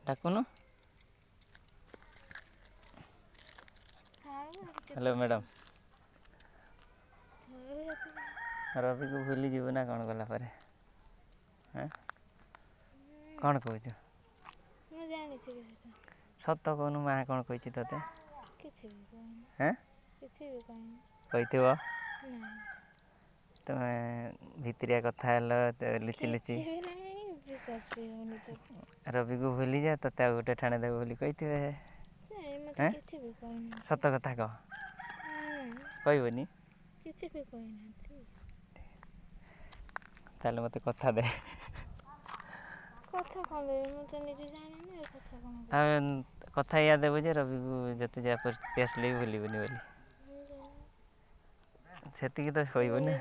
डाकुनु hello madam Ravi को भूली जीव ना कौन गला पर कौन कह सत कहनु माँ कौन कही ते कही तुम भितरिया कथा लुचि लुचि रवि को भूली जा ते गोटे ठाणे देव बोली कही सत कथा कह कहबनी ताले मते कथा दे कथा या देव जे रवि को जते जा परिस्थिति आसले भी भूलबनी बोली सेतिकी तो कहबो ना